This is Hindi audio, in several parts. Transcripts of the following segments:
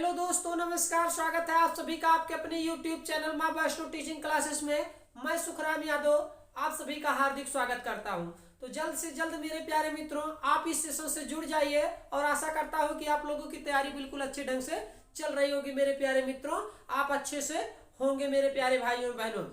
हेलो दोस्तों, नमस्कार। स्वागत है आप सभी का आपके अपने YouTube चैनल माँ वैष्णो टीचिंग क्लासेस में। मैं सुखराम यादव आप सभी का हार्दिक स्वागत करता हूं। तो जल्द से जल्द मेरे प्यारे मित्रों, आप इस सेशन से जुड़ जाइए और आशा करता हूं कि आप लोगों की तैयारी बिल्कुल अच्छे ढंग से चल रही होगी। मेरे प्यारे मित्रों, आप अच्छे से होंगे मेरे प्यारे भाइयों बहनों।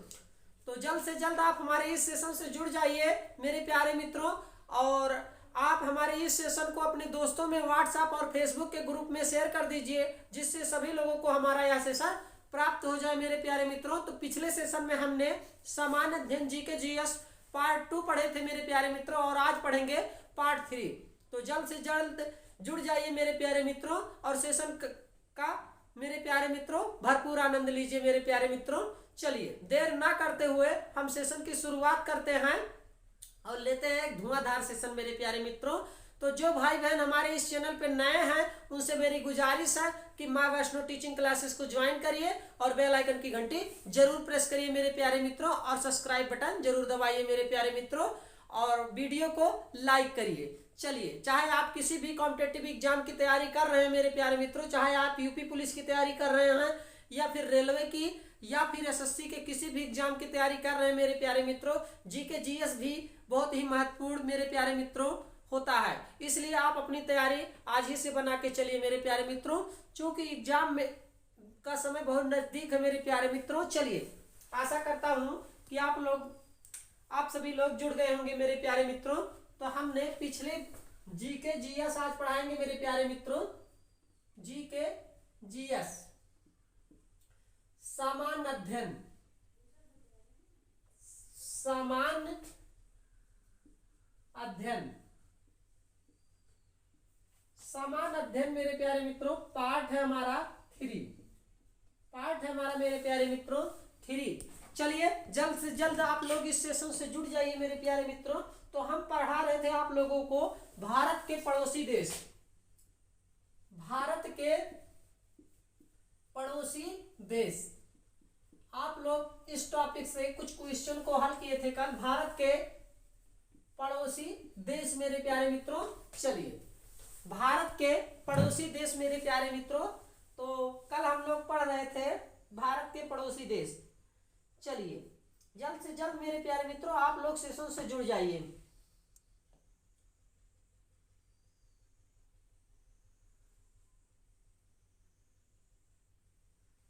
तो जल्द से जल्द आप हमारे इस सेशन से जुड़ जाइए मेरे प्यारे मित्रों, और आप हमारे इस सेशन को अपने दोस्तों में व्हाट्सएप और फेसबुक के ग्रुप में शेयर कर दीजिए, जिससे सभी लोगों को हमारा यह सेशन प्राप्त हो जाए मेरे प्यारे मित्रों। तो पिछले सेशन में हमने सामान्य अध्ययन जीके जीएस पार्ट 2 पढ़े थे मेरे प्यारे मित्रों, और आज पढ़ेंगे पार्ट 3। तो जल्द से जल्द जुड़ जाइए मेरे प्यारे मित्रों और सेशन का मेरे प्यारे मित्रों भरपूर आनंद लीजिए मेरे प्यारे मित्रों। चलिए देर ना करते हुए हम सेशन की शुरुआत करते हैं और लेते हैं एक धुआंधार सेशन मेरे प्यारे मित्रों। तो जो भाई बहन हमारे इस चैनल पे नए हैं उनसे मेरी गुजारिश है कि माँ वैष्णो टीचिंग क्लासेस को ज्वाइन करिए और बेल आइकन की घंटी जरूर प्रेस करिए मेरे प्यारे मित्रों, और सब्सक्राइब बटन जरूर दबाइए मेरे प्यारे मित्रों, और वीडियो को लाइक करिए। चलिए, चाहे आप किसी भी कॉम्पिटेटिव एग्जाम की तैयारी कर रहे हैं मेरे प्यारे मित्रों, चाहे आप यूपी पुलिस की तैयारी कर रहे हैं या फिर रेलवे की या फिर एसएससी के किसी भी एग्जाम की तैयारी कर रहे हैं मेरे प्यारे मित्रों, जीके जीएस भी बहुत ही महत्वपूर्ण मेरे प्यारे मित्रों होता है। इसलिए आप अपनी तैयारी आज ही से बना के चलिए मेरे प्यारे मित्रों, क्योंकि एग्जाम में का समय बहुत नजदीक है मेरे प्यारे मित्रों। चलिए, आशा करता हूं कि आप सभी लोग जुड़ गए होंगे मेरे प्यारे मित्रों। तो हमने पिछले जीके जीएस आज पढ़ाएंगे मेरे प्यारे मित्रों, जीके जीएस सामान्य अध्ययन, सामान्य अध्ययन, सामान्य अध्ययन मेरे प्यारे मित्रों पार्ट है हमारा 3, पार्ट है हमारा मेरे प्यारे मित्रों 3। चलिए जल्द से जल्द आप लोग इस सेशन से जुड़ जाइए मेरे प्यारे मित्रों। तो हम पढ़ा रहे थे आप लोगों को भारत के पड़ोसी देश, भारत के पड़ोसी देश। आप लोग इस टॉपिक से कुछ क्वेश्चन को हल किए थे कल, भारत के पड़ोसी देश मेरे प्यारे मित्रों। चलिए, भारत के पड़ोसी देश मेरे प्यारे मित्रों, तो कल हम लोग पढ़ रहे थे भारत के पड़ोसी देश। चलिए जल्द से जल्द मेरे प्यारे मित्रों आप लोग सेशन से जुड़ जाइए।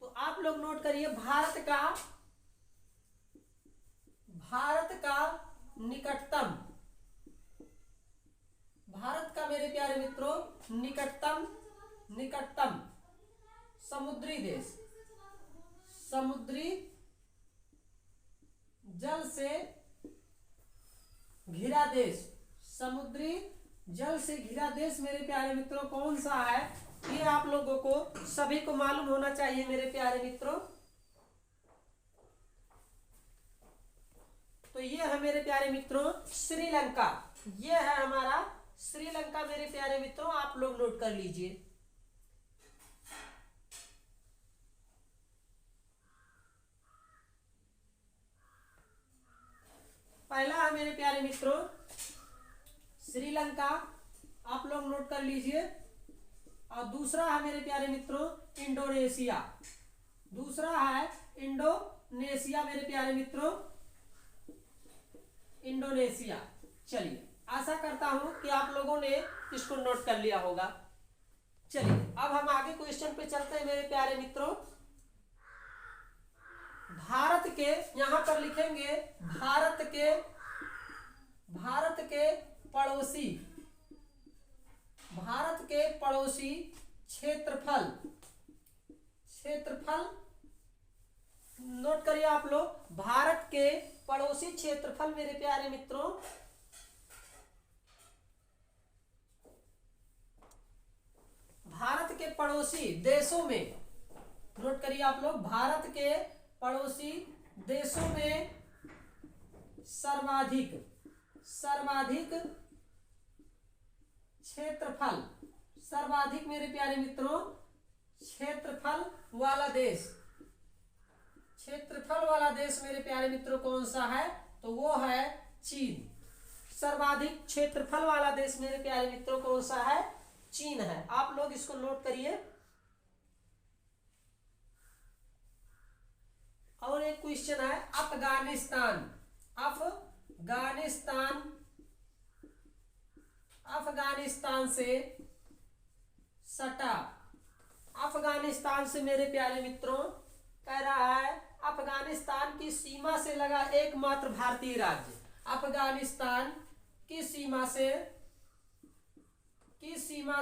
तो आप लोग नोट करिए, भारत का निकटतम, भारत का मेरे प्यारे मित्रों निकटतम समुद्री देश, समुद्री जल से घिरा देश, समुद्री जल से घिरा देश मेरे प्यारे मित्रों कौन सा है, ये आप लोगों को सभी को मालूम होना चाहिए मेरे प्यारे मित्रों। तो ये है मेरे प्यारे मित्रों श्रीलंका, ये है हमारा श्रीलंका मेरे प्यारे मित्रों, आप लोग नोट कर लीजिए। पहला है मेरे प्यारे मित्रों श्रीलंका, आप लोग नोट कर लीजिए, और दूसरा है मेरे प्यारे मित्रों इंडोनेशिया, दूसरा है इंडोनेशिया मेरे प्यारे मित्रों, इंडोनेशिया। चलिए, आशा करता हूं कि आप लोगों ने इसको नोट कर लिया होगा। चलिए अब हम आगे क्वेश्चन पे चलते हैं मेरे प्यारे मित्रों। भारत के, यहां पर लिखेंगे भारत के पड़ोसी, भारत के पड़ोसी क्षेत्रफल, क्षेत्रफल नोट करिए आप लोग, भारत के पड़ोसी क्षेत्रफल मेरे प्यारे मित्रों भारत के पड़ोसी देशों में, नोट करिए आप लोग, भारत के पड़ोसी देशों में सर्वाधिक क्षेत्रफल, सर्वाधिक मेरे प्यारे मित्रों क्षेत्रफल वाला देश, क्षेत्रफल वाला देश मेरे प्यारे मित्रों कौन सा है, तो वो है चीन। सर्वाधिक क्षेत्रफल वाला देश मेरे प्यारे मित्रों कौन सा है, चीन है। आप लोग इसको नोट करिए। और एक क्वेश्चन है अफगानिस्तान। अफगानिस्तान, अफगानिस्तान से सटा, अफगानिस्तान से मेरे प्यारे मित्रों कह रहा है अफगानिस्तान की सीमा से लगा एकमात्र भारतीय राज्य। अफगानिस्तान की सीमा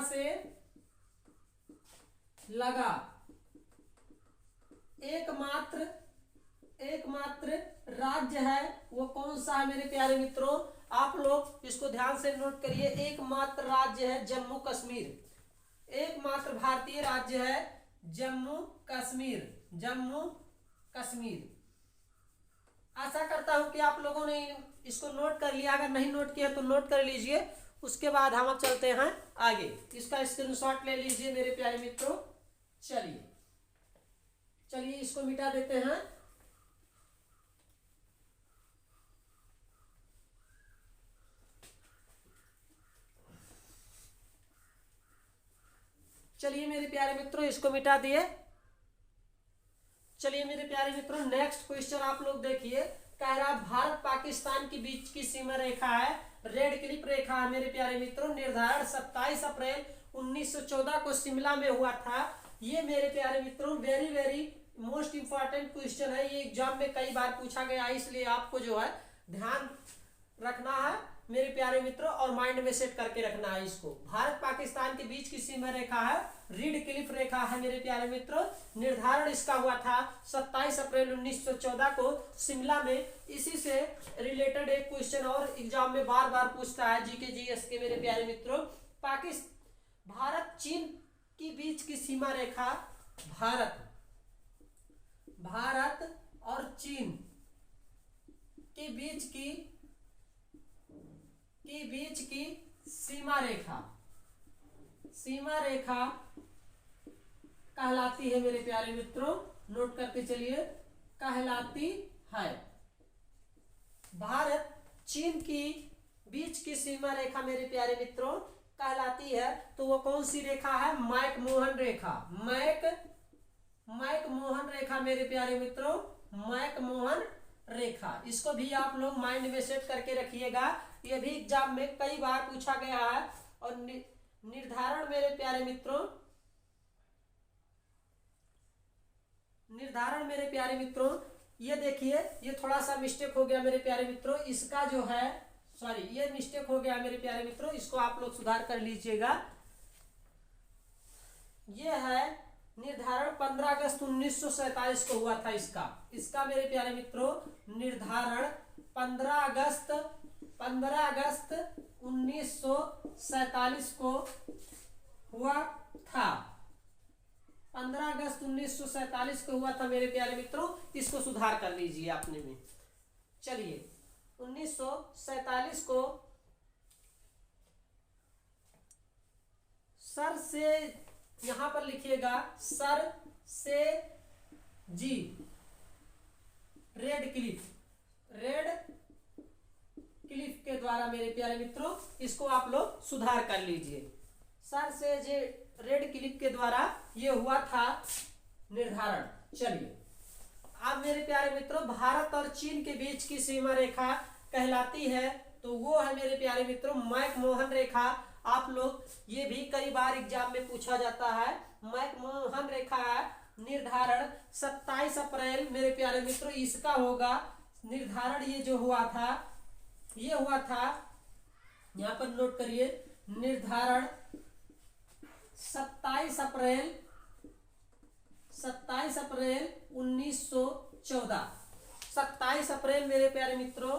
से लगा एकमात्र राज्य है, वो कौन सा है मेरे प्यारे मित्रों? आप लोग इसको ध्यान से नोट करिए। एकमात्र राज्य है जम्मू कश्मीर। एकमात्र भारतीय राज्य है जम्मू कश्मीर। जम्मू कश्मीर। आशा करता हूं कि आप लोगों ने इसको नोट कर लिया। अगर नहीं नोट किया तो नोट कर लीजिए। उसके बाद हम अब चलते हैं आगे। इसका स्क्रीनशॉट ले लीजिए मेरे प्यारे मित्रों। चलिए इसको मिटा देते हैं। चलिए मेरे प्यारे मित्रों इसको मिटा दिए। चलिए मेरे प्यारे मित्रों नेक्स्ट क्वेश्चन आप लोग देखिए। कह रहा भारत पाकिस्तान के बीच की सीमा रेखा है, रेड क्लिप रेखा है मेरे प्यारे मित्रों। निर्धारण 27 अप्रैल 1914 को शिमला में हुआ था। ये मेरे प्यारे मित्रों very very most important question है। ये एग्जाम में कई बार पूछा गया, इसलिए आपको जो है ध्यान रखना है मेरे प्यारे मित्रों और माइंड में सेट करके रखना है इसको। भारत पाकिस्तान के बीच की सीमा रेखा है रेड क्लिफ रेखा है मेरे प्यारे मित्रों। निर्धारण इसका हुआ था 27 अप्रैल 1914 को शिमला में। इसी से रिलेटेड एक क्वेश्चन और एग्जाम में बार बार पूछता है जीके जीएस के मेरे प्यारे मित्रों। भारत चीन के बीच की सीमा रेखा, भारत और चीन के बीच की सीमा रेखा कहलाती है मेरे प्यारे मित्रों। नोट करके चलिए, कहलाती है। भारत चीन की बीच की सीमा रेखा मेरे प्यारे मित्रों कहलाती है। तो वो कौन सी रेखा है? मैकमोहन रेखा। मैकमोहन रेखा मेरे प्यारे मित्रों, मैकमोहन रेखा। इसको भी आप लोग माइंड में सेट करके रखिएगा। ये भी एग्जाम में कई बार पूछा गया है। और निर्धारण मेरे प्यारे मित्रों, ये देखिए ये थोड़ा सा मिस्टेक हो गया मेरे प्यारे मित्रों। इसका जो है ये मिस्टेक हो गया मेरे प्यारे मित्रों, इसको आप लोग सुधार कर लीजिएगा। ये है निर्धारण 15 अगस्त 1947 को हुआ था। इसका मेरे प्यारे मित्रों निर्धारण 15 अगस्त 1947 को हुआ था। 15 अगस्त 1947 को हुआ था मेरे प्यारे मित्रों। इसको सुधार कर लीजिए आपने में। चलिए 1947 को सर से, यहां पर लिखिएगा सर से जी रेड क्लिफ के द्वारा मेरे प्यारे मित्रों इसको आप लोग सुधार कर लीजिए। सर से जे रेड क्लिफ के द्वारा ये हुआ था निर्धारण। चलिए अब मेरे प्यारे मित्रों भारत और चीन के बीच की सीमा रेखा कहलाती है। तो वो है मेरे प्यारे मित्रों मैकमोहन रेखा। आप लोग ये भी कई बार एग्जाम में पूछा जाता है। मैकमोहन रेखा है निर्धारण 27 अप्रैल मेरे प्यारे मित्रों इसका होगा निर्धारण। ये जो हुआ था यहाँ पर नोट करिए, निर्धारण 27 अप्रैल 1914। 27 अप्रैल मेरे प्यारे मित्रों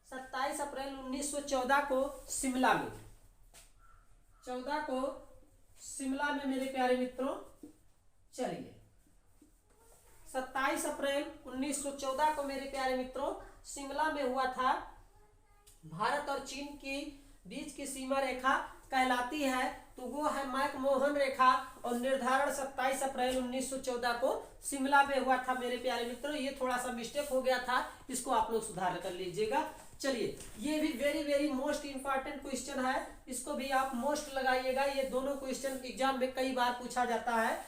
27 अप्रैल 1914 को शिमला में 14 को शिमला में मेरे प्यारे मित्रों। चलिए 27 अप्रैल 1914 को मेरे प्यारे मित्रों शिमला में हुआ था। भारत और चीन के बीच की सीमा रेखा कहलाती है। तो वो है मैकमोहन रेखा और निर्धारण 27 अप्रैल 1914 को शिमला में हुआ था मेरे प्यारे मित्रों। ये थोड़ा सा मिस्टेक हो गया था, इसको आप लोग सुधार कर लीजिएगा। चलिए ये भी very very most important question है, इसको भी आप मोस्ट लगाइएगा। ये दोनों क्वेश्चन एग्जाम में कई बार पूछा जाता है।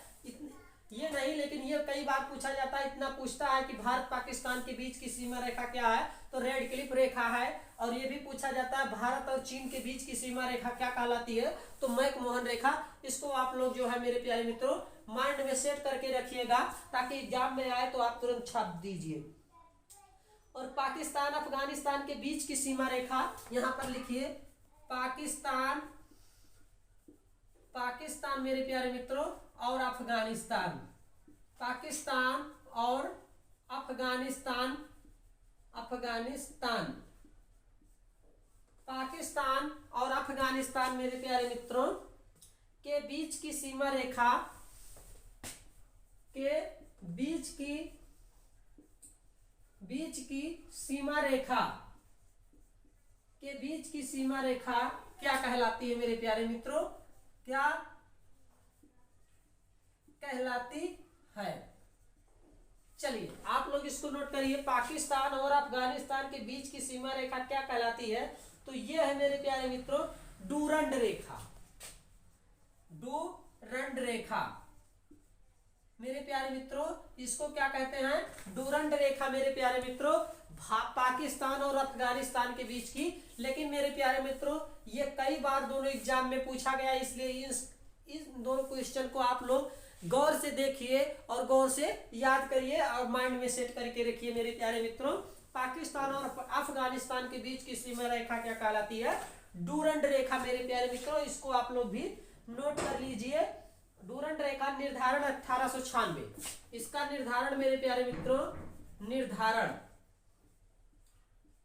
ये नहीं, लेकिन ये कई बार पूछा जाता है, इतना पूछता है कि भारत पाकिस्तान के बीच की सीमा रेखा क्या है, तो रेड क्लिफ रेखा है। और ये भी पूछा जाता है भारत और चीन के बीच की सीमा रेखा क्या कहलाती है, तो मैकमोहन रेखा। इसको आप लोग जो है मेरे प्यारे मित्रों माइंड में सेट करके रखिएगा, ताकि एग्जाम में आए तो आप तुरंत छाप दीजिए। और पाकिस्तान अफगानिस्तान के बीच की सीमा रेखा यहां पर लिखिए, पाकिस्तान मेरे प्यारे मित्रों और अफगानिस्तान, पाकिस्तान और अफगानिस्तान, पाकिस्तान और अफगानिस्तान मेरे प्यारे मित्रों के बीच की सीमा रेखा के बीच की सीमा रेखा क्या कहलाती है मेरे प्यारे मित्रों, क्या कहलाती है। चलिए आप लोग इसको नोट करिए, पाकिस्तान और अफगानिस्तान के बीच की सीमा रेखा क्या कहलाती है, तो ये है मेरे प्यारे मित्रों डूरंड रेखा। डूरंड रेखा मेरे प्यारे मित्रों, इसको क्या कहते हैं, डूरंड रेखा मेरे प्यारे मित्रों, पाकिस्तान और अफगानिस्तान के बीच की। लेकिन मेरे प्यारे मित्रों ये कई बार दोनों एग्जाम में पूछा गया, इसलिए इन दोनों क्वेश्चन को आप लोग गौर से देखिए और गौर से याद करिए और माइंड में सेट करके रखिए मेरे प्यारे मित्रों। पाकिस्तान और अफगानिस्तान के बीच की सीमा रेखा क्या कहलाती है, डूरंड रेखा मेरे प्यारे मित्रों। इसको आप लोग भी नोट कर लीजिए। डूरंड रेखा निर्धारण 1896, इसका निर्धारण मेरे प्यारे मित्रों, निर्धारण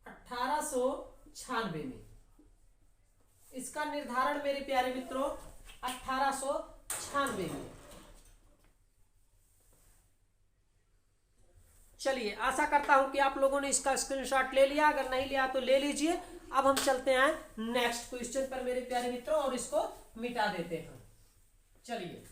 1896 में, इसका निर्धारण मेरे प्यारे मित्रों 1896 में। चलिए आशा करता हूं कि आप लोगों ने इसका स्क्रीनशॉट ले लिया, अगर नहीं लिया तो ले लीजिए। अब हम चलते हैं नेक्स्ट क्वेश्चन पर मेरे प्यारे मित्रों और इसको मिटा देते हैं। चलिए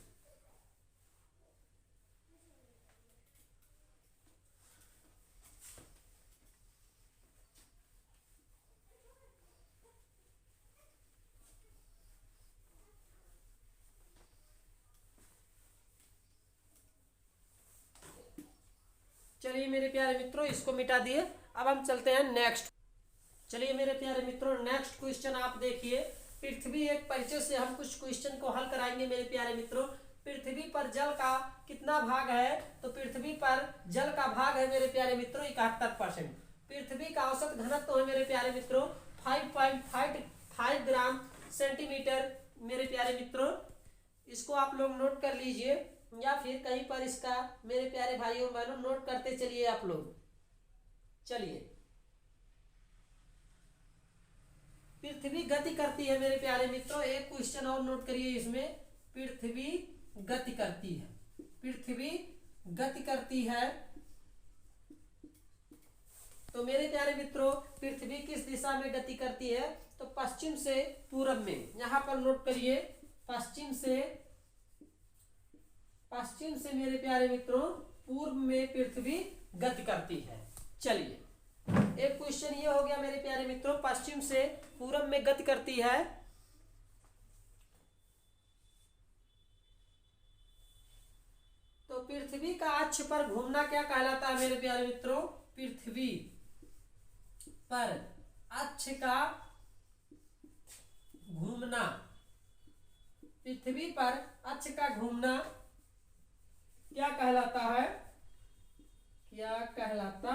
चलिए मेरे प्यारे मित्रों इसको मिटा दिए। अब हम चलते हैं नेक्स्ट। चलिए मेरे प्यारे मित्रों नेक्स्ट क्वेश्चन आप देखिए, पृथ्वी एक परिचय से हम कुछ क्वेश्चन को हल कराएंगे मेरे प्यारे मित्रों। पृथ्वी पर जल का कितना भाग है, तो पृथ्वी पर जल का भाग है मेरे प्यारे मित्रों 71%। पृथ्वी का औसत घनत्व है मेरे प्यारे मित्रों 5.5 ग्राम सेंटीमीटर मेरे प्यारे मित्रों। इसको आप लोग नोट कर लीजिए, या फिर कहीं पर इसका मेरे प्यारे भाइयों बहनों नोट करते चलिए आप लोग। चलिए पृथ्वी गति करती है मेरे प्यारे मित्रों, एक क्वेश्चन और नोट करिए इसमें, पृथ्वी गति करती है, पृथ्वी गति करती है। तो मेरे प्यारे मित्रों पृथ्वी किस दिशा में गति करती है, तो पश्चिम से पूरब में। यहां पर नोट करिए, पश्चिम से मेरे प्यारे मित्रों पूर्व में पृथ्वी गति करती है। चलिए एक क्वेश्चन ये हो गया मेरे प्यारे मित्रों, पश्चिम से पूरब में गति करती है। तो पृथ्वी का अक्ष पर घूमना क्या कहलाता है मेरे प्यारे मित्रों, पृथ्वी पर अक्ष का घूमना, पृथ्वी पर अक्ष का घूमना क्या कहलाता है, क्या कहलाता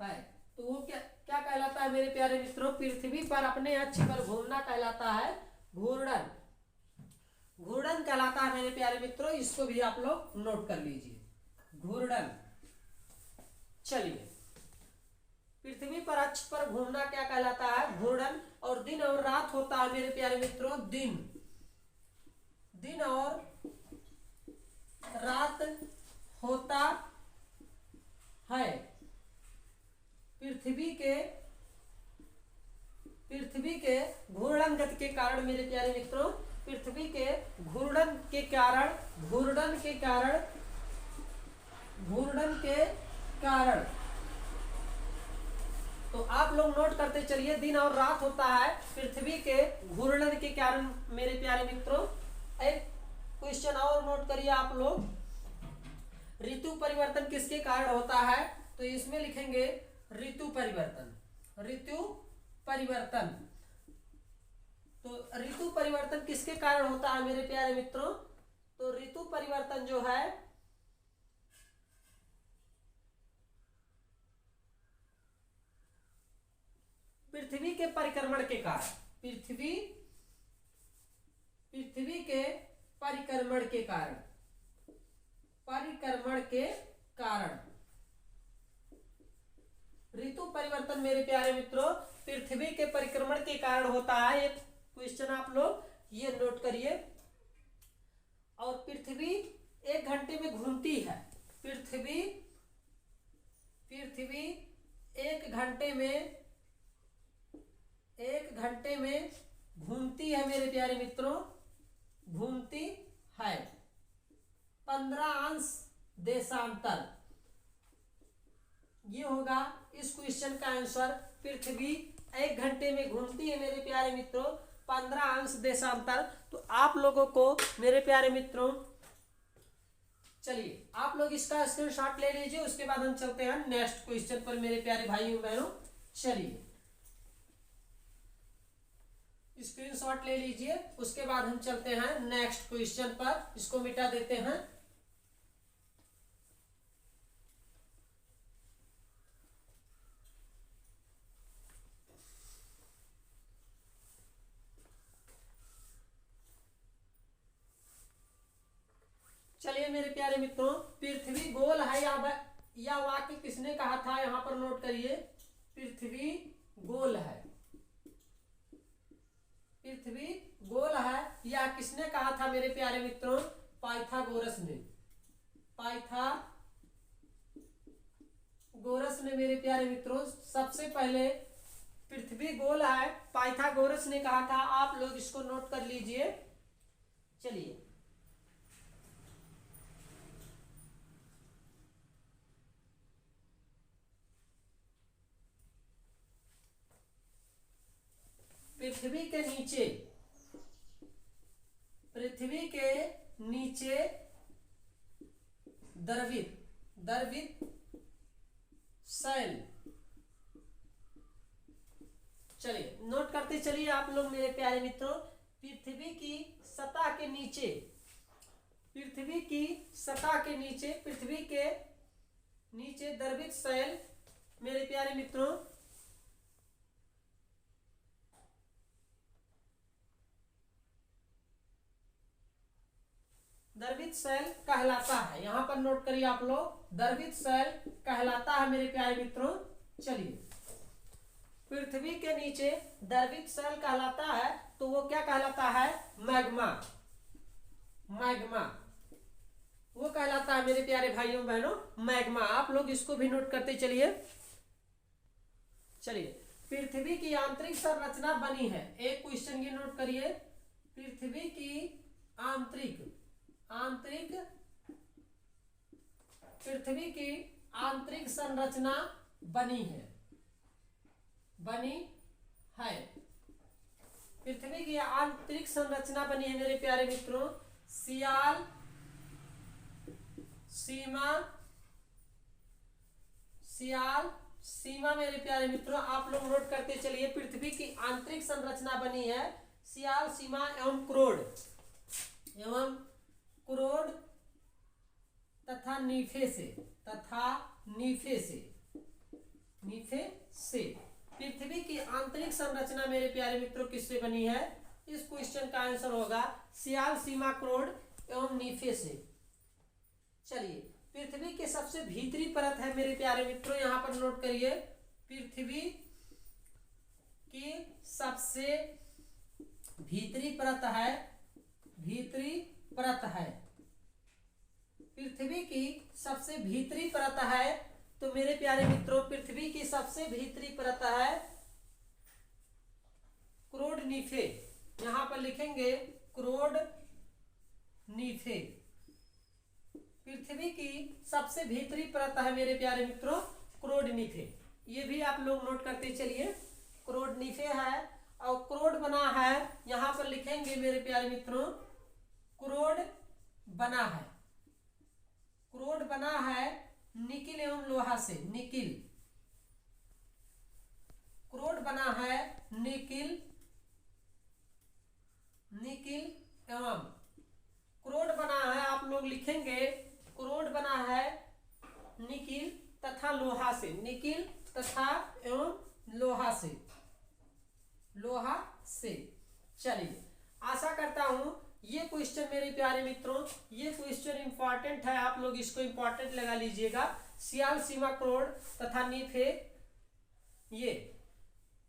है। तो वो क्या कहलाता है मेरे प्यारे मित्रों, पृथ्वी पर अपने अक्ष पर घूमना कहलाता है घूर्णन, घूर्णन कहलाता है मेरे प्यारे मित्रों। इसको भी आप लोग नोट कर लीजिए, घूर्णन। चलिए पृथ्वी पर अक्ष पर घूमना क्या कहलाता है, घूर्णन। और दिन और रात होता है मेरे प्यारे मित्रों, दिन और रात होता है पृथ्वी के घूर्णन गति के कारण मेरे प्यारे मित्रों, पृथ्वी के घूर्णन के कारण तो आप लोग नोट करते चलिए, दिन और रात होता है पृथ्वी के घूर्णन के कारण मेरे प्यारे मित्रों। एक क्वेश्चन और नोट करिए आप लोग। ऋतु परिवर्तन किसके कारण होता है? तो इसमें लिखेंगे ऋतु परिवर्तन। ऋतु परिवर्तन, तो ऋतु परिवर्तन किसके कारण होता है मेरे प्यारे मित्रों? तो ऋतु परिवर्तन जो है पृथ्वी के परिक्रमण के कारण, पृथ्वी के परिक्रमण के कारण, परिक्रमण के कारण ऋतु परिवर्तन मेरे प्यारे मित्रों पृथ्वी के परिक्रमण के कारण होता है। एक क्वेश्चन आप लोग ये नोट करिए। और पृथ्वी 1 घंटे में घूमती है। पृथ्वी 1 घंटे में घूमती है मेरे प्यारे मित्रों, घूमती है 15 अंश देशांतर। ये होगा इस क्वेश्चन का आंसर। पृथ्वी 1 घंटे में घूमती है मेरे प्यारे मित्रों 15 अंश देशांतर। तो आप लोगों को मेरे प्यारे मित्रों, चलिए आप लोग इसका स्क्रीनशॉट ले लीजिए, उसके बाद हम चलते हैं नेक्स्ट क्वेश्चन पर मेरे प्यारे भाइयों बहनों। चलिए स्क्रीनशॉट ले लीजिए, उसके बाद हम चलते हैं नेक्स्ट क्वेश्चन पर। इसको मिटा देते हैं। चलिए मेरे प्यारे मित्रों, पृथ्वी गोल है या वाक्य किसने कहा था? यहां पर नोट करिए, पृथ्वी गोल है। पृथ्वी गोल है या किसने कहा था मेरे प्यारे मित्रों? पाइथागोरस ने। पाइथागोरस ने मेरे प्यारे मित्रों सबसे पहले पृथ्वी गोल है पाइथागोरस ने कहा था। आप लोग इसको नोट कर लीजिए। चलिए पृथ्वी के नीचे द्रवित शैल। चलिए नोट करते चलिए आप लोग मेरे प्यारे मित्रों। पृथ्वी की सतह के नीचे, पृथ्वी के नीचे द्रवित शैल मेरे प्यारे मित्रों द्रवित शैल कहलाता है। यहां पर नोट करिए आप लोग, द्रवित शैल कहलाता है मेरे प्यारे मित्रों। चलिए पृथ्वी के नीचे द्रवित शैल कहलाता है तो वो क्या कहलाता है? मैग्मा। वो कहलाता है मेरे प्यारे भाइयों बहनों मैग्मा। आप लोग इसको भी नोट करते चलिए। चलिए पृथ्वी की आंतरिक संरचना बनी है। एक क्वेश्चन ये नोट करिए, पृथ्वी की आंतरिक संरचना बनी है। पृथ्वी की आंतरिक संरचना बनी है मेरे प्यारे मित्रों सियाल सीमा मेरे प्यारे मित्रों आप लोग नोट करते चलिए। पृथ्वी की आंतरिक संरचना बनी है सियाल, सीमा एवं क्रोड तथा नीफे से। पृथ्वी की आंतरिक संरचना मेरे प्यारे मित्रों किससे बनी है? इस क्वेश्चन का आंसर होगा सियाल, सीमा, क्रोड एवं नीफे से। चलिए पृथ्वी के सबसे भीतरी परत है मेरे प्यारे मित्रों, यहां पर नोट करिए, पृथ्वी की सबसे भीतरी परत है। पृथ्वी की सबसे भीतरी परत है तो मेरे प्यारे मित्रों पृथ्वी की सबसे भीतरी परत है क्रोड नीफे। यहां पर लिखेंगे क्रोड नीफे। पृथ्वी की सबसे भीतरी परत है मेरे प्यारे मित्रों क्रोड नीफे। ये भी आप लोग नोट करते चलिए, क्रोड नीफे है और क्रोड बना है। यहां पर लिखेंगे मेरे प्यारे मित्रों क्रोड बना है, क्रोड बना है निकिल एवं लोहा से, निकिल, क्रोड बना है निकिल एवं, क्रोड बना है, आप लोग लिखेंगे क्रोड बना है निकिल तथा लोहा से, निकिल तथा एवं लोहा से, लोहा से। चलिए, आशा करता हूं ये क्वेश्चन मेरे प्यारे मित्रों, ये क्वेश्चन इंपॉर्टेंट है, आप लोग इसको इंपॉर्टेंट लगा लीजिएगा। सियाल, सीमा, क्रोड तथा नीफे, ये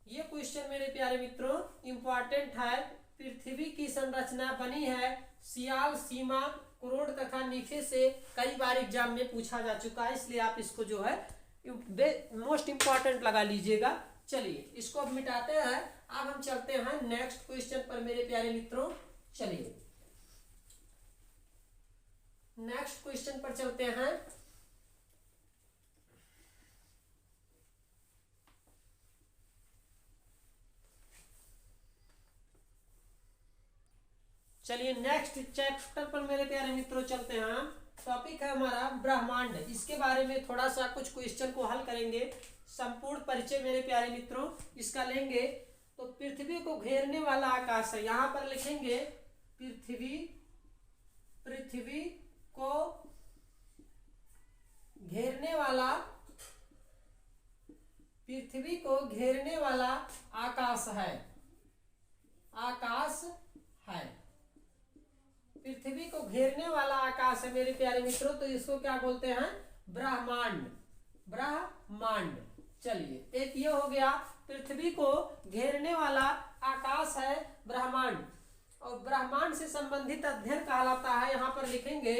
क्वेश्चन मेरे प्यारे मित्रों इंपॉर्टेंट है। पृथ्वी की संरचना बनी है सियाल, सीमा, क्रोड तथा नीफे से, कई बार एग्जाम में पूछा जा चुका है, इसलिए आप इसको जो है मोस्ट इंपॉर्टेंट लगा लीजिएगा। चलिए, इसको अब मिटाते हैं, अब हम चलते हैं नेक्स्ट क्वेश्चन पर मेरे प्यारे मित्रों। चलिए नेक्स्ट क्वेश्चन पर चलते हैं। चलिए नेक्स्ट चैप्टर पर मेरे प्यारे मित्रों चलते हैं। टॉपिक है हमारा ब्रह्मांड, इसके बारे में थोड़ा सा कुछ क्वेश्चन को हल करेंगे। संपूर्ण परिचय मेरे प्यारे मित्रों इसका लेंगे। तो पृथ्वी को घेरने वाला आकाश है, यहां पर लिखेंगे पृथ्वी को घेरने वाला, पृथ्वी को घेरने वाला आकाश है, आकाश है, पृथ्वी को घेरने वाला आकाश है मेरे प्यारे मित्रों। तो इसको क्या बोलते हैं? ब्रह्मांड, ब्रह्मांड। चलिए, एक ये हो गया, पृथ्वी को घेरने वाला आकाश है ब्रह्मांड, और ब्रह्मांड से संबंधित अध्ययन कहलाता है, यहां पर लिखेंगे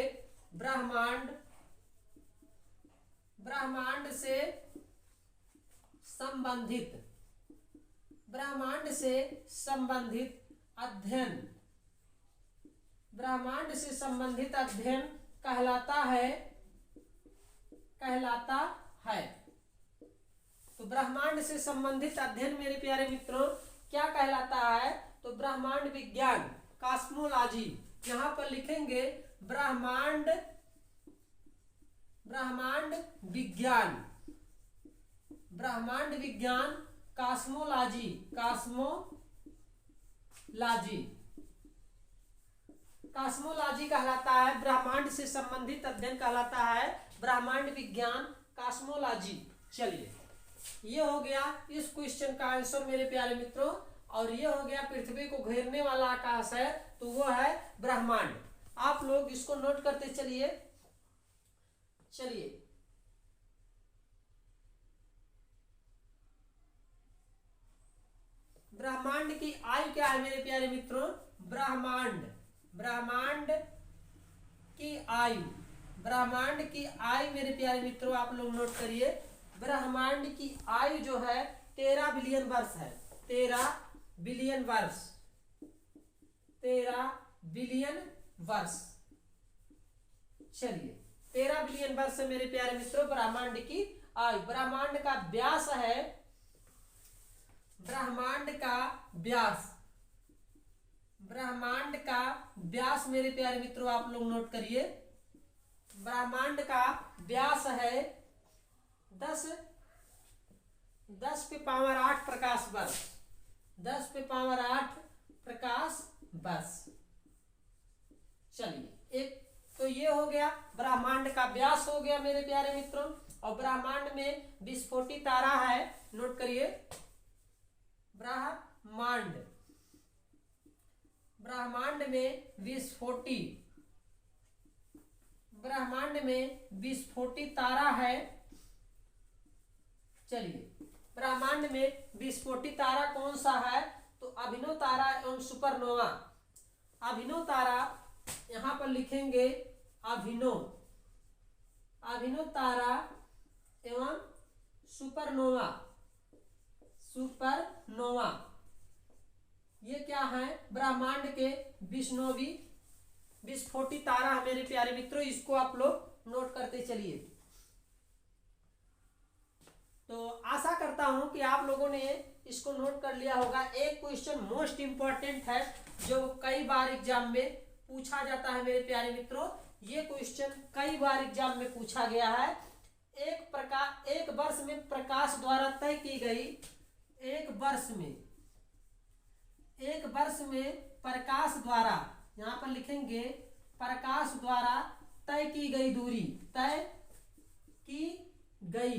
ब्रह्मांड, ब्रह्मांड से संबंधित, ब्रह्मांड से संबंधित अध्ययन, ब्रह्मांड से संबंधित अध्ययन कहलाता है, कहलाता है। तो ब्रह्मांड से संबंधित अध्ययन मेरे प्यारे मित्रों क्या कहलाता है? तो ब्रह्मांड विज्ञान, कॉस्मोलॉजी। यहां पर लिखेंगे ब्रह्मांड, ब्रह्मांड विज्ञान, ब्रह्मांड विज्ञान, कॉस्मोलॉजी, कॉस्मोलॉजी, कॉस्मोलॉजी कहलाता है, ब्रह्मांड से संबंधित अध्ययन कहलाता है ब्रह्मांड विज्ञान, कॉस्मोलॉजी। चलिए, ये हो गया इस क्वेश्चन का आंसर मेरे प्यारे मित्रों, और ये हो गया पृथ्वी को घेरने वाला आकाश है, तो वो है ब्रह्मांड। आप लोग इसको नोट करते चलिए। चलिए, ब्रह्मांड की आयु क्या है मेरे प्यारे मित्रों? ब्रह्मांड, ब्रह्मांड की आयु, ब्रह्मांड की आयु मेरे प्यारे मित्रों आप लोग नोट करिए। ब्रह्मांड की आयु जो है 13 बिलियन वर्ष है, 13 बिलियन वर्ष, 13 बिलियन वर्ष। चलिए, 13 बिलियन वर्ष है मेरे प्यारे मित्रों ब्रह्मांड की आयु। ब्रह्मांड का व्यास है, ब्रह्मांड का व्यास, ब्रह्मांड का व्यास मेरे प्यारे मित्रों आप लोग नोट करिए। ब्रह्मांड का व्यास है 10 पे पावर 8 प्रकाश वर्ष, 10 पे पावर 8 प्रकाश वर्ष। चलिए, एक तो ये हो गया, ब्रह्मांड का व्यास हो गया मेरे प्यारे मित्रों। और ब्रह्मांड में विस्फोटी तारा है, नोट करिए, ब्रह्मांड, ब्रह्मांड में विस्फोटी, ब्रह्मांड में विस्फोटी तारा है। चलिए, ब्रह्मांड में विस्फोटी तारा कौन सा है? तो अभिनव तारा एवं सुपरनोवा, अभिनव तारा, यहां पर लिखेंगे अभिनव, अभिनव तारा एवं सुपरनोवा, सुपरनोवा, ये क्या है? ब्रह्मांड के विष्णोवी विस्फोटी तारा है मेरे प्यारे मित्रों, इसको आप लोग नोट करते चलिए। तो आशा करता हूं कि आप लोगों ने इसको नोट कर लिया होगा। एक क्वेश्चन मोस्ट इंपॉर्टेंट है जो कई बार एग्जाम में पूछा जाता है मेरे प्यारे मित्रों। ये क्वेश्चन कई बार एग्जाम में पूछा गया है। एक वर्ष में प्रकाश द्वारा तय की गई, एक वर्ष में प्रकाश द्वारा, यहाँ पर लिखेंगे प्रकाश द्वारा तय की गई दूरी, तय की गई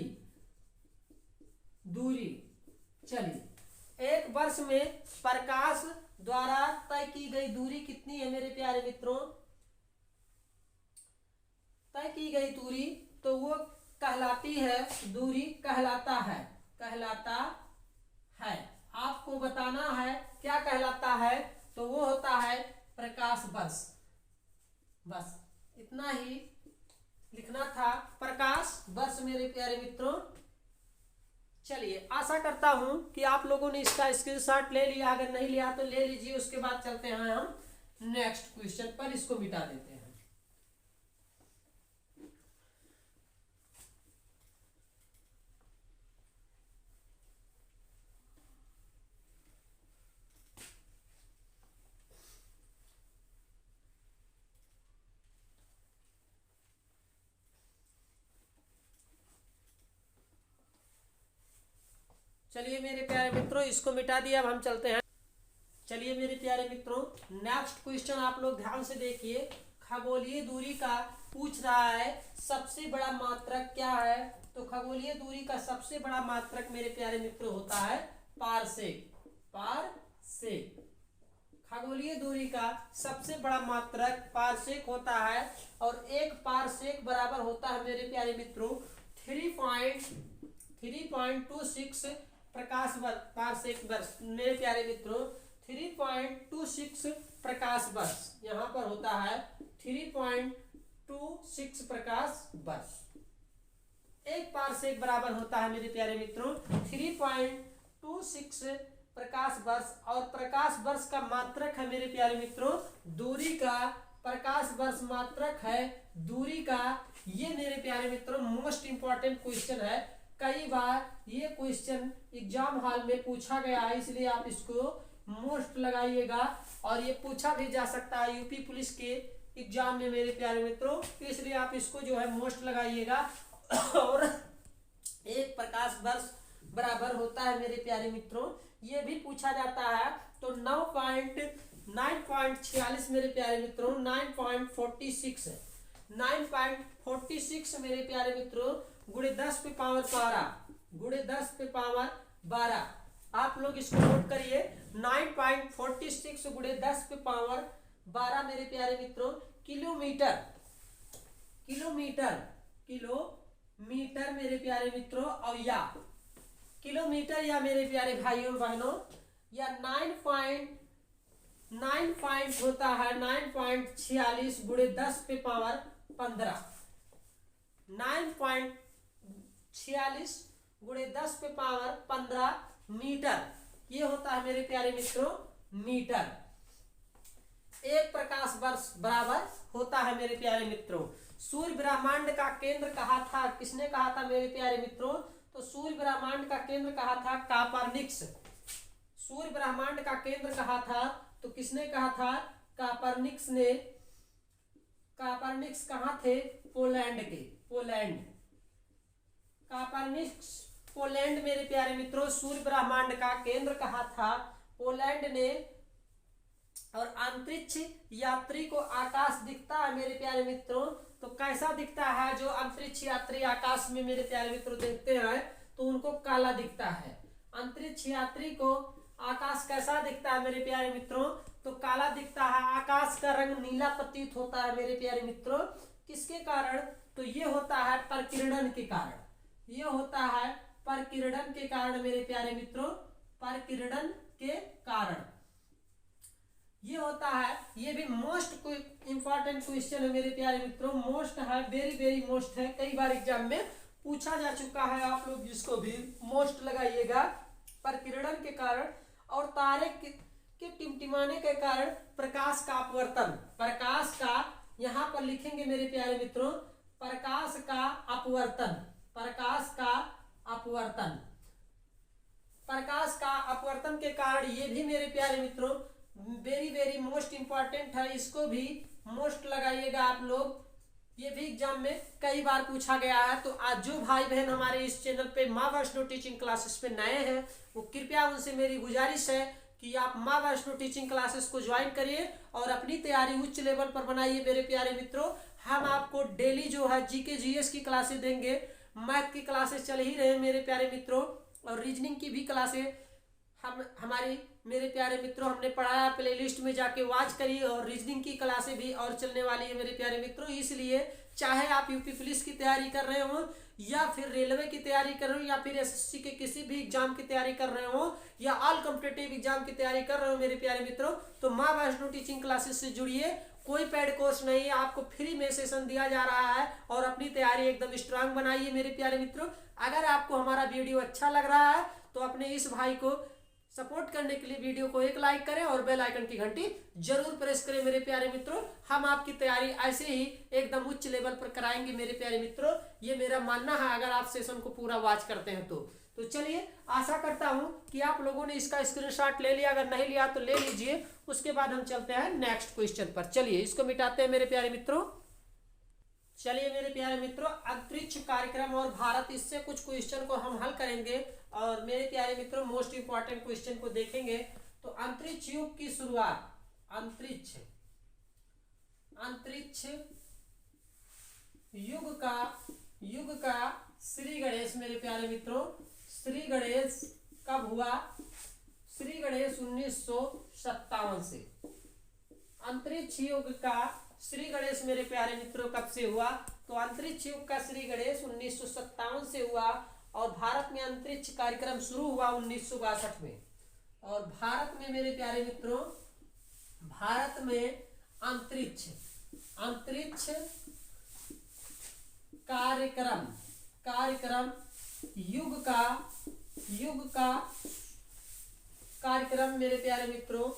दूरी। चलिए, एक वर्ष में प्रकाश द्वारा तय की गई दूरी कितनी है मेरे प्यारे मित्रों? तय की गई दूरी तो वो कहलाती है, दूरी कहलाता है। आपको बताना है क्या कहलाता है, तो वो होता है प्रकाश वर्ष। बस इतना ही लिखना था, प्रकाश वर्ष मेरे प्यारे मित्रों। चलिए, आशा करता हूं कि आप लोगों ने इसका स्क्रीनशॉट ले लिया, अगर नहीं लिया तो ले लीजिए। उसके बाद चलते हैं हम नेक्स्ट क्वेश्चन पर, इसको मिटा देते हैं। चलिए मेरे प्यारे मित्रों, इसको मिटा दिया। अब हम चलते हैं। चलिए मेरे प्यारे मित्रों, नेक्स्ट क्वेश्चन आप लोग ध्यान से देखिए। खगोलीय दूरी का पूछ रहा है, सबसे बड़ा मात्रक क्या है? तो खगोलीय दूरी का सबसे बड़ा मात्रक मेरे प्यारे मित्रों होता है पारसेक। खगोलीय दूरी का सबसे बड़ा मात्रक पारसेक होता है, और एक पारसेक बराबर होता है मेरे प्यारे मित्रों 3.26 प्रकाश वर्ष, पारसेक वर्ष। मेरे प्यारे मित्रों 3.26 प्रकाश वर्ष, यहाँ पर होता है 3.26 प्रकाश वर्ष। एक पारसेक बराबर होता है मेरे प्यारे मित्रों 3.26 प्रकाश वर्ष, और प्रकाश वर्ष का मात्रक है मेरे प्यारे मित्रों दूरी का। प्रकाश वर्ष मात्रक है दूरी का। ये मेरे प्यारे मित्रों मोस्ट इंपॉर्टेंट क्वेश्चन है। कई बार ये क्वेश्चन एग्जाम हॉल में पूछा गया है, इसलिए आप इसको मोस्ट लगाइएगा। और ये पूछा भी जा सकता है यूपी पुलिस के एग्जाम में मेरे प्यारे मित्रों, इसलिए आप इसको जो है मोस्ट लगाइएगा। और एक प्रकाश वर्ष बराबर होता है मेरे प्यारे मित्रों, ये भी पूछा जाता है। तो 9.46 मेरे प्यारे मित्रों 9.46 है। 9.46 मेरे प्यारे मित्रों गुणे 10 पे पावर 12। आप लोग इसको नोट करिए। 9.46 गुणे 10 पे पावर 12 मेरे प्यारे मित्रों किलोमीटर मेरे प्यारे मित्रों, और या किलोमीटर, या मेरे प्यारे भाइयों बहनों, या 9 होता है 9.46 गुणे 10 पे पावर 15। 9.46 गुणे 10 पे पावर 15 मीटर, ये होता है मेरे प्यारे मित्रों मीटर। एक प्रकाश वर्ष बराबर होता है मेरे प्यारे मित्रों। सूर्य ब्रह्मांड का केंद्र कहा था? किसने कहा था मेरे प्यारे मित्रों? तो सूर्य ब्रह्मांड का केंद्र कहा था कापरनिक्स। सूर्य ब्रह्मांड का केंद्र कहा था, तो किसने कहा था? कापरनिक्स ने। कापरनिक्स कहाँ थे? पोलैंड के। कापरनिक्स पोलैंड मेरे प्यारे मित्रों सूर्य ब्रह्मांड का केंद्र कहा था पोलैंड ने। और अंतरिक्ष यात्री को आकाश दिखता है मेरे प्यारे मित्रों, तो कैसा दिखता है? जो अंतरिक्ष यात्री आकाश में मेरे प्यारे मित्रों देखते हैं तो उनको काला दिखता है। अंतरिक्ष यात्री को आकाश कैसा दिखता है मेरे प्यारे मित्रों? तो काला दिखता है। आकाश का रंग नीला प्रतीत होता है मेरे प्यारे मित्रों। किसके कारण? तो ये होता है परकिरणन के कारण। ये होता है परकिरणन के कारण मेरे प्यारे मित्रों, परकिरणन के कारण ये होता है। ये भी मोस्ट इंपॉर्टेंट क्वेश्चन है मेरे प्यारे मित्रों, मोस्ट है, वेरी वेरी मोस्ट है। कई बार एग्जाम में पूछा जा चुका है, आप लोग इसको भी मोस्ट लगाइएगा। परकिरणन के कारण और तारे के टिमटिमाने के कारण प्रकाश का अपवर्तन। प्रकाश का यहाँ पर लिखेंगे मेरे प्यारे मित्रों, प्रकाश का अपवर्तन। प्रकाश का अपवर्तन, प्रकाश का अपवर्तन के कारण ये भी मेरे प्यारे मित्रों वेरी वेरी मोस्ट इम्पॉर्टेंट है, इसको भी मोस्ट लगाइएगा आप लोग। ये भी एग्जाम में कई बार पूछा गया है। तो आज जो भाई बहन हमारे इस चैनल पे माँ वैष्णो टीचिंग क्लासेस पे नए हैं, वो कृपया उनसे मेरी गुजारिश है कि आप माँ वैष्णो टीचिंग क्लासेस को ज्वाइन करिए और अपनी तैयारी उच्च लेवल पर बनाइए मेरे प्यारे मित्रों। हम आपको डेली जो है जीके जीएस की क्लासेस देंगे, मैथ की क्लासेस चल ही रहे मेरे प्यारे मित्रों, और रीजनिंग की भी क्लासेस हमारी मेरे प्यारे मित्रों हमने पढ़ाया, प्लेलिस्ट में जाके वॉच करिए। और रीजनिंग की क्लासें भी और चलने वाली है मेरे प्यारे मित्रों। इसलिए चाहे आप यूपी पुलिस की तैयारी कर रहे हो, या फिर रेलवे की तैयारी कर रहे हो, या फिर एसएससी के किसी भी एग्जाम की तैयारी कर रहे हो, या ऑल कॉम्पिटिटिव एग्जाम की तैयारी कर रहे हो मेरे प्यारे मित्रों, तो माँ वैष्णो टीचिंग क्लासेस से जुड़िए। कोई पेड कोर्स नहीं है, आपको फ्री में सेशन दिया जा रहा है और अपनी तैयारी एकदम स्ट्रांग बनाइए मेरे प्यारे मित्रों। अगर आपको हमारा वीडियो अच्छा लग रहा है तो अपने इस भाई को सपोर्ट करने के लिए वीडियो को एक लाइक करें और बेल आइकन की घंटी जरूर प्रेस करें मेरे प्यारे मित्रों। हम आपकी तैयारी ऐसे ही एकदम उच्च लेवल पर कराएंगे मेरे प्यारे मित्रों, ये मेरा मानना है, अगर आप सेशन को पूरा वॉच करते हैं तो चलिए, आशा करता हूं कि आप लोगों ने इसका स्क्रीनशॉट ले लिया, अगर नहीं लिया तो ले लीजिए। उसके बाद हम चलते हैं नेक्स्ट क्वेश्चन पर। चलिए इसको मिटाते हैं मेरे प्यारे मित्रों। चलिए मेरे प्यारे मित्रों, अंतरिक्ष कार्यक्रम और भारत, इससे कुछ क्वेश्चन को हम हल करेंगे और मेरे प्यारे मित्रों मोस्ट इंपॉर्टेंट क्वेश्चन को देखेंगे। तो अंतरिक्ष युग की शुरुआत, अंतरिक्ष युग का श्री गणेश मेरे प्यारे मित्रों, श्री गणेश कब हुआ? श्री गणेश 1957 से। अंतरिक्ष युग का श्री गणेश मेरे प्यारे मित्रों कब से हुआ? तो अंतरिक्ष युग का श्री गणेश 1957 से हुआ और भारत में अंतरिक्ष कार्यक्रम शुरू हुआ 1962 में। और भारत में मेरे प्यारे मित्रों, भारत में अंतरिक्ष कार्यक्रम युग का कार्यक्रम मेरे प्यारे मित्रों,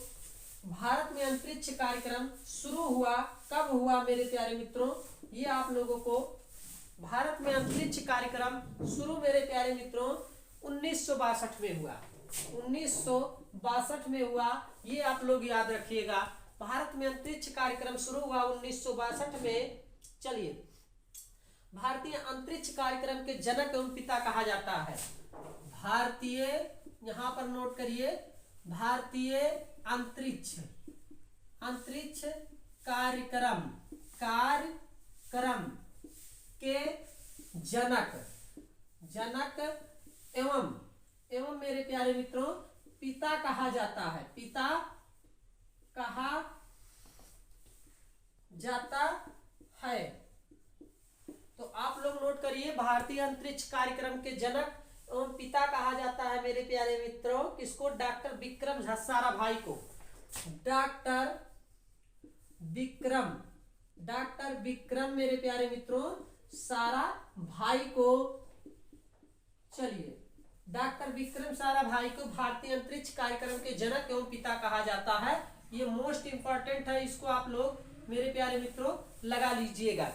भारत में अंतरिक्ष कार्यक्रम शुरू हुआ, कब हुआ मेरे प्यारे मित्रों? ये आप लोगों को भारत में अंतरिक्ष कार्यक्रम शुरू मेरे प्यारे मित्रों 1962 में हुआ। 1962 में हुआ, ये आप लोग याद रखिएगा। भारत में अंतरिक्ष कार्यक्रम शुरू हुआ 1962 में। चलिए, भारतीय अंतरिक्ष कार्यक्रम के जनक एवं पिता कहा जाता है। भारतीय, यहां पर नोट करिए, भारतीय अंतरिक्ष कार्यक्रम के जनक एवं मेरे प्यारे मित्रों पिता कहा जाता है। पिता कहा जाता है। तो आप लोग नोट करिए, भारतीय अंतरिक्ष कार्यक्रम के जनक एवं पिता कहा जाता है मेरे प्यारे मित्रों किसको? डॉक्टर विक्रम साराभाई को। डॉक्टर विक्रम मेरे प्यारे मित्रों साराभाई को। चलिए, डॉक्टर विक्रम साराभाई को भारतीय अंतरिक्ष कार्यक्रम के जनक एवं पिता कहा जाता है। ये मोस्ट इंपॉर्टेंट है, इसको आप लोग मेरे प्यारे मित्रों लगा लीजिएगा।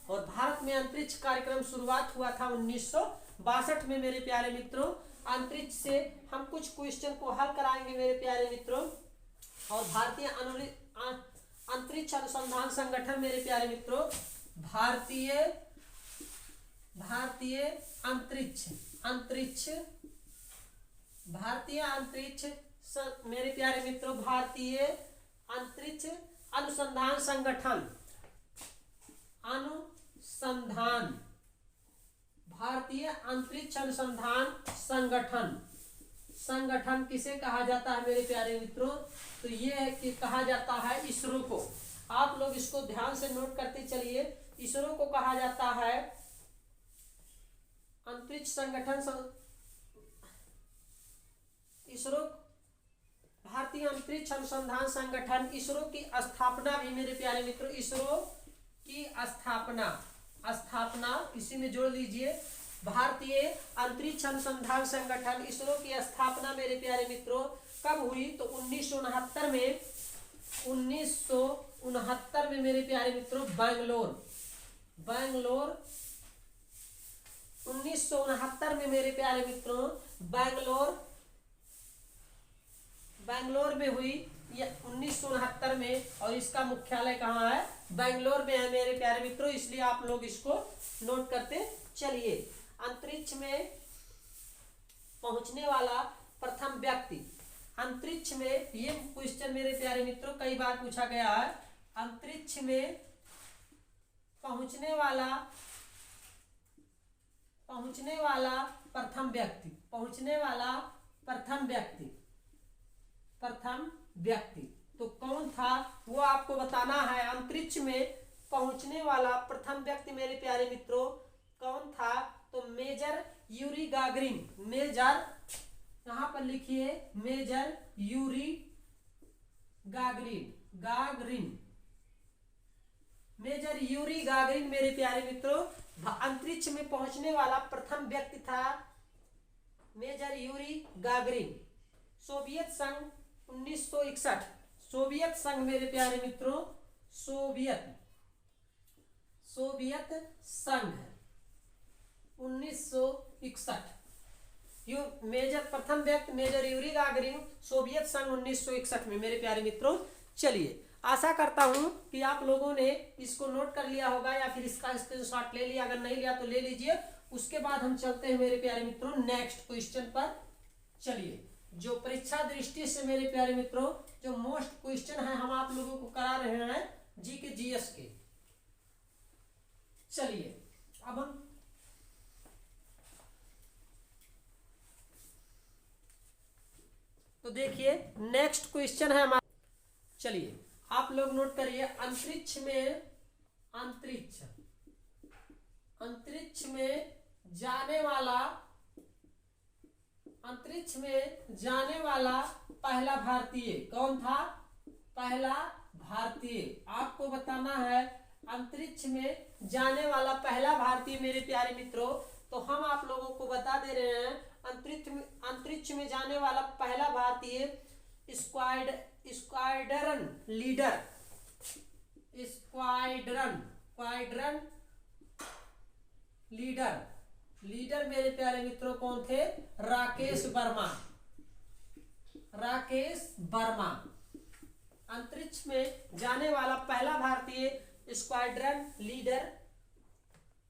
और भारत में अंतरिक्ष कार्यक्रम शुरुआत हुआ था 1962 में मेरे प्यारे मित्रों। अंतरिक्ष से हम कुछ क्वेश्चन को हल कराएंगे मेरे प्यारे मित्रों। और भारतीय अंतरिक्ष अनुसंधान संगठन मेरे प्यारे मित्रों, भारतीय अंतरिक्ष मेरे प्यारे मित्रों, भारतीय अंतरिक्ष अनुसंधान भारतीय अंतरिक्ष अनुसंधान संगठन किसे कहा जाता है मेरे प्यारे मित्रों? तो ये है कि कहा जाता है इसरो को। आप लोग इसको ध्यान से नोट करते चलिए। इसरो को कहा जाता है अंतरिक्ष संगठन इसरो, भारतीय अंतरिक्ष अनुसंधान संगठन। इसरो की स्थापना भी मेरे प्यारे मित्रों, इसरो की स्थापना इसी में जोड़ लीजिए। भारतीय अंतरिक्ष अनुसंधान संगठन इसरो की स्थापना मेरे प्यारे मित्रों कब हुई? तो 1969 में। 1969 में मेरे प्यारे मित्रों बैंगलोर 1969 में मेरे प्यारे मित्रों बेंगलोर में हुई ये 1969 में, और इसका मुख्यालय कहाँ है? बेंगलोर में है मेरे प्यारे मित्रों, इसलिए आप लोग इसको नोट करते चलिए। अंतरिक्ष में पहुंचने वाला प्रथम व्यक्ति, अंतरिक्ष में, ये क्वेश्चन मेरे प्यारे मित्रों कई बार पूछा गया है। अंतरिक्ष में पहुंचने वाला प्रथम व्यक्ति, पहुंचने वाला प्रथम व्यक्ति तो कौन था वो आपको बताना है। अंतरिक्ष में पहुंचने वाला प्रथम व्यक्ति मेरे प्यारे मित्रों कौन था? तो मेजर यूरी गागरिन, मेजर, यहां पर लिखिए major Yuri Gagarin, major Yuri Gagarin मेरे प्यारे मित्रों अंतरिक्ष में पहुंचने वाला प्रथम व्यक्ति था मेजर यूरी गागरिन। सोवियत संघ 1961, सोवियत संघ मेरे प्यारे मित्रों, सोवियत संघ 1961, प्रथम व्यक्ति मेजर यूरी गागरिन, सोवियत संघ 1961 में मेरे प्यारे मित्रों। चलिए, आशा करता हूं कि आप लोगों ने इसको नोट कर लिया होगा या फिर इसका स्क्रीनशॉट ले लिया, अगर नहीं लिया तो ले लीजिए। उसके बाद हम चलते हैं मेरे प्यारे मित्रों नेक्स्ट क्वेश्चन पर। चलिए, जो परीक्षा दृष्टि से मेरे प्यारे मित्रों जो मोस्ट क्वेश्चन है हम आप लोगों को करा रहे हैं जी के जीएस के। चलिए, अब हम तो देखिए नेक्स्ट क्वेश्चन है हमारा। चलिए, आप लोग नोट करिए, अंतरिक्ष में जाने वाला पहला भारतीय कौन था? पहला भारतीय आपको बताना है। अंतरिक्ष में जाने वाला पहला भारतीय मेरे प्यारे मित्रों, तो हम आप लोगों को बता दे रहे हैं अंतरिक्ष में जाने वाला पहला भारतीय स्क्वाड्रन लीडर मेरे प्यारे मित्रों कौन थे? राकेश वर्मा। अंतरिक्ष में जाने वाला पहला भारतीय स्क्वाड्रन लीडर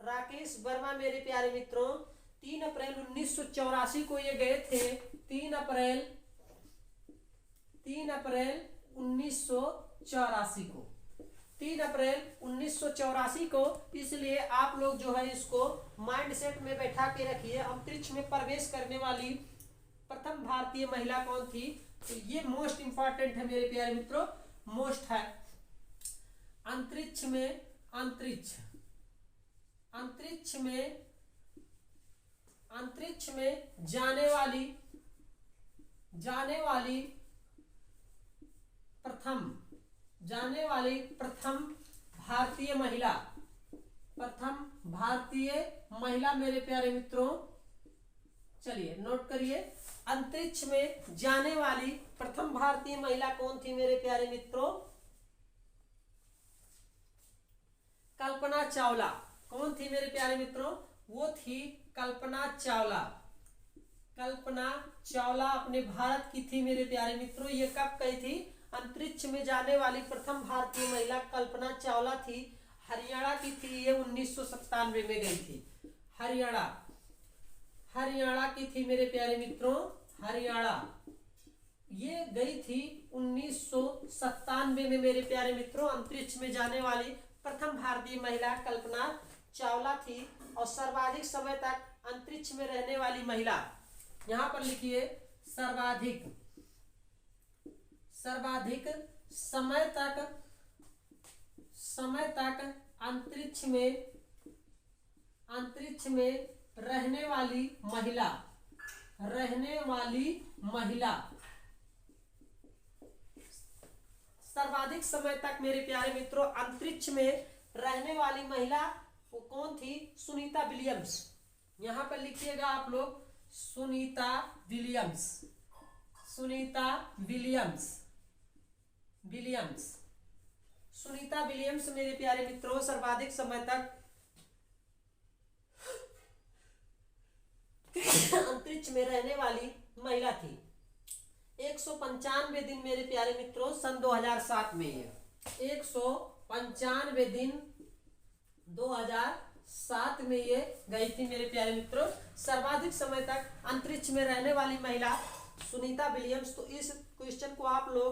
राकेश वर्मा मेरे प्यारे मित्रों 3 अप्रैल 1984 को ये गए थे। 3 अप्रैल 1984 को, 3 अप्रैल 1984 को। इसलिए आप लोग जो है इसको माइंड सेट में बैठा के रखिए। अंतरिक्ष में प्रवेश करने वाली प्रथम भारतीय महिला कौन थी? तो ये मोस्ट इंपॉर्टेंट है मेरे प्यारे मित्रों, मोस्ट है। अंतरिक्ष में जाने वाली प्रथम भारतीय महिला मेरे प्यारे मित्रों, चलिए नोट करिए। अंतरिक्ष में जाने वाली प्रथम भारतीय महिला कौन थी मेरे प्यारे मित्रों? कल्पना चावला। कौन थी मेरे प्यारे मित्रों? वो थी कल्पना चावला अपने भारत की थी मेरे प्यारे मित्रों। ये कब गई थी? अंतरिक्ष में जाने वाली प्रथम भारतीय महिला कल्पना चावला थी। हरियाणा की थी ये, 1997 में गई थी। हरियाणा की थी मेरे प्यारे मित्रों, हरियाणा ये गई थी 1997 में मेरे प्यारे मित्रों। अंतरिक्ष में जाने वाली प्रथम भारतीय महिला कल्पना चावला थी। और सर्वाधिक समय तक अंतरिक्ष में रहने वाली महिला, यहां पर लिखिए सर्वाधिक समय तक अंतरिक्ष में रहने वाली महिला, सर्वाधिक समय तक मेरे प्यारे मित्रों अंतरिक्ष में रहने वाली महिला वो कौन थी? सुनीता विलियम्स। यहां पर लिखिएगा आप लोग सुनीता विलियम्स मेरे प्यारे मित्रों सर्वाधिक समय तक अंतरिक्ष में रहने वाली महिला थी। 195 दिन मेरे प्यारे मित्रों सन 2007 में, ये 195 दिन 2007 में ये गई थी मेरे प्यारे मित्रों। सर्वाधिक समय तक अंतरिक्ष में रहने वाली महिला सुनीता विलियम्स। तो इस क्वेश्चन को आप लोग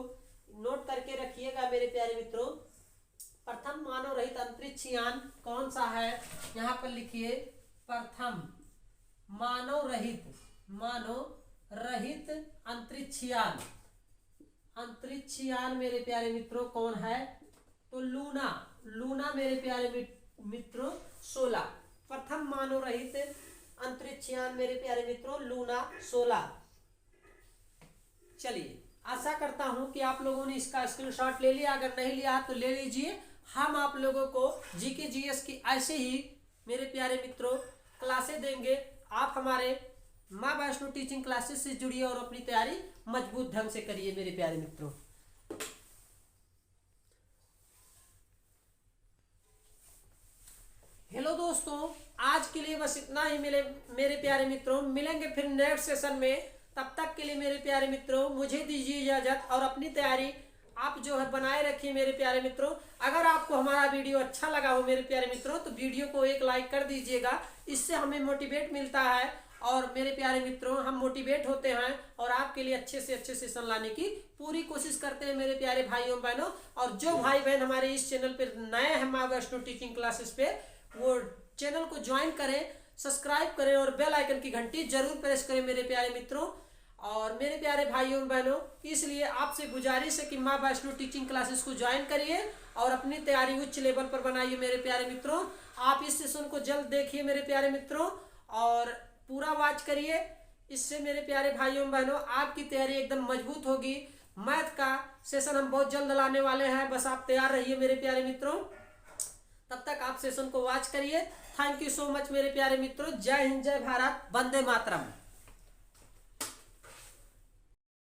नोट करके रखिएगा मेरे प्यारे मित्रों। प्रथम मानव रहित अंतरिक्ष यान कौन सा है, यहाँ पर लिखिए प्रथम मानव रहित अंतरिक्ष यान मेरे प्यारे मित्रों कौन है, तो लूना मेरे प्यारे मित्रों 16। प्रथम मानव रहित अंतरिक्ष यान मेरे प्यारे मित्रों लूना 16। चलिए, आशा करता हूं कि आप लोगों ने इसका स्क्रीनशॉट ले लिया, अगर नहीं लिया तो ले लीजिए। हम आप लोगों को जीके जीएस की ऐसे ही मेरे प्यारे मित्रों क्लासें देंगे। आप हमारे माँ वैष्णो टीचिंग क्लासेस से जुड़िए और अपनी तैयारी मजबूत ढंग से करिए मेरे प्यारे मित्रों। हेलो दोस्तों, आज के लिए बस इतना ही मेरे प्यारे मित्रों। मिलेंगे फिर नेक्स्ट सेशन में। तब तक के लिए मेरे प्यारे मित्रों मुझे दीजिए इजाजत और अपनी तैयारी आप जो है बनाए रखिए मेरे प्यारे मित्रों। अगर आपको हमारा वीडियो अच्छा लगा हो मेरे प्यारे मित्रों तो वीडियो को एक लाइक कर दीजिएगा, इससे हमें मोटिवेट मिलता है और मेरे प्यारे मित्रों हम मोटिवेट होते हैं और आपके लिए अच्छे से अच्छे सेशन लाने की पूरी कोशिश करते हैं मेरे प्यारे भाइयों बहनों। और जो भाई बहन हमारे इस चैनल पर नए हैं माँ वैष्णो टीचिंग क्लासेस पे, वो चैनल को ज्वाइन करें, सब्सक्राइब करें और बेल आइकन की घंटी जरूर प्रेस करें मेरे प्यारे मित्रों। और मेरे प्यारे भाइयों बहनों, इसलिए आपसे गुजारिश है कि माँ वैष्णो टीचिंग क्लासेस को ज्वाइन करिए और अपनी तैयारी उच्च लेवल पर बनाइए मेरे प्यारे मित्रों। आप इस सेशन को जल्द देखिए मेरे प्यारे मित्रों और पूरा वॉच करिए। इससे मेरे प्यारे भाइयों बहनों आपकी तैयारी एकदम मजबूत होगी। मैथ का सेशन हम बहुत जल्द लाने वाले हैं, बस आप तैयार रहिए मेरे प्यारे मित्रों। तब तक आप सेशन को वॉच करिए। थैंक यू सो मच मेरे प्यारे मित्रों। जय हिंद, जय भारत, वंदे मातरम।